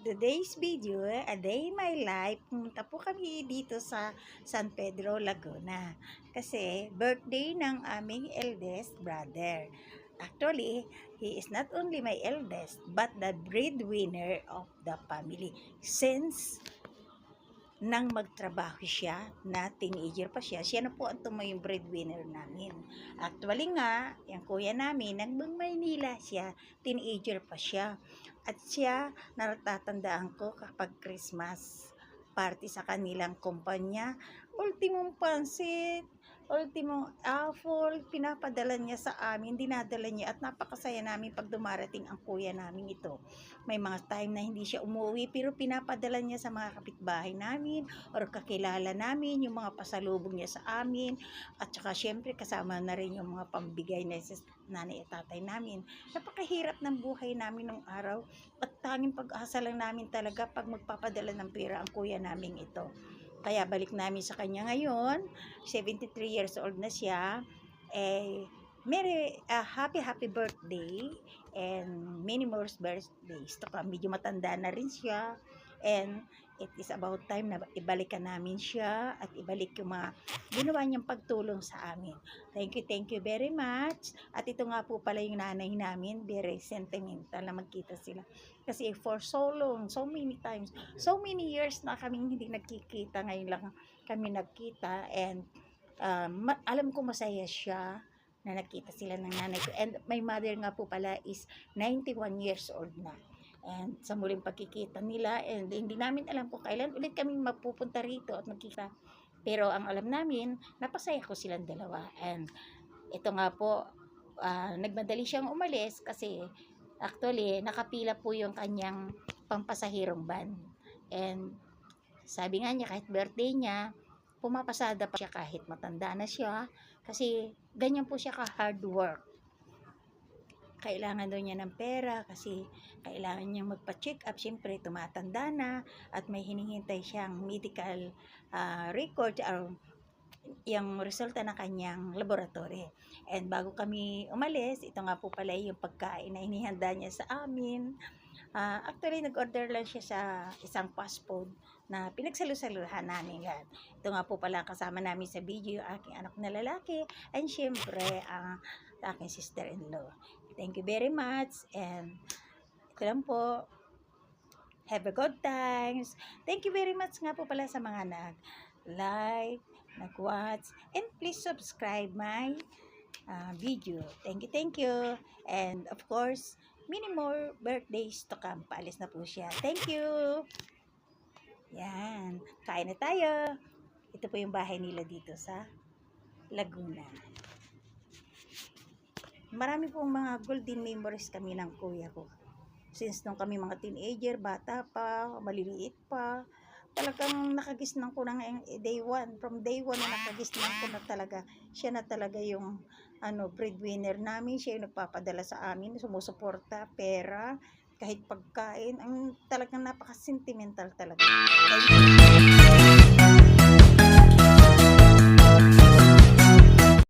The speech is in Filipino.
today's video, A Day in My Life, pumunta po kami dito sa San Pedro, Laguna. Kasi birthday ng aming eldest brother. Actually, he is not only my eldest, but the breadwinner of the family. Since nang magtrabaho siya, na teenager pa siya, siya na po ang tumayong breadwinner namin. Actually nga, yung kuya namin, nang Maynila siya, teenager pa siya. At siya, natatandaan ko kapag Christmas party sa kanilang kumpanya, ultimong pansit, ultimong apple, pinapadala niya sa amin, dinadala niya at napakasaya namin pag dumarating ang kuya namin ito. May mga time na hindi siya umuwi pero pinapadala niya sa mga kapitbahay namin or kakilala namin yung mga pasalubong niya sa amin at saka syempre kasama na rin yung mga pambigay na sa nanay at tatay namin. Napakahirap ng buhay namin nung araw at tanging pag-asa lang namin talaga pag magpapadala ng pera ang kuya namin ito. Kaya balik namin sa kanya ngayon, 73 years old na siya, happy birthday and many more birthdays to come. Medyo matanda na rin siya and it is about time na ibalikan namin siya at ibalik yung mga ginawa niyang pagtulong sa amin. Thank you very much. At ito nga po pala yung nanay namin, very sentimental na magkita sila. Kasi for so long, so many times, so many years na kaming hindi nagkikita, ngayon lang kami nagkita and alam ko masaya siya na nakita sila ng nanay ko. And my mother nga po pala is 91 years old na. And sa muling pagkikita nila, and hindi namin alam kung kailan ulit kami mapupunta rito at magkita. Pero ang alam namin, napasaya ko silang dalawa. And ito nga po, nagmadali siyang umalis kasi actually, nakapila po yung kanyang pampasahirong van. And sabi nga niya, kahit birthday niya, pumapasada pa siya kahit matanda na siya kasi ganyan po siya ka-hard work. Kailangan daw niya ng pera kasi kailangan niyang magpa-check up. Siyempre, tumatanda na at may hinihintay siyang medical record or yung resulta ng kanyang laboratory. And bago kami umalis, ito nga po pala yung pagkain na inihanda niya sa amin. Actually, nag-order lang siya sa isang fast food na pinagsalusaluhan namin yan. Ito nga po pala kasama namin sa video, yung aking anak na lalaki, and syempre, aking sister-in-law. Thank you very much, and ito lang po. Have a good times. Thank you very much nga po pala sa mga nag-like, nag-watch, and please subscribe my video. Thank you. And of course, many more birthdays to come. Paalis na po siya. Thank you. Yan. Kain na tayo. Ito po yung bahay nila dito sa Laguna. Marami pong mga golden memories kami ng kuya ko. Since nung kami mga teenager, bata pa, maliliit pa, talagang nakagisnan ko ng day one. From day one na nakagisnan ko na talaga, siya na talaga yung breadwinner namin. Siya yung nagpapadala sa amin, sumusuporta, pera, kahit pagkain. Ang talagang napaka-sentimental talaga.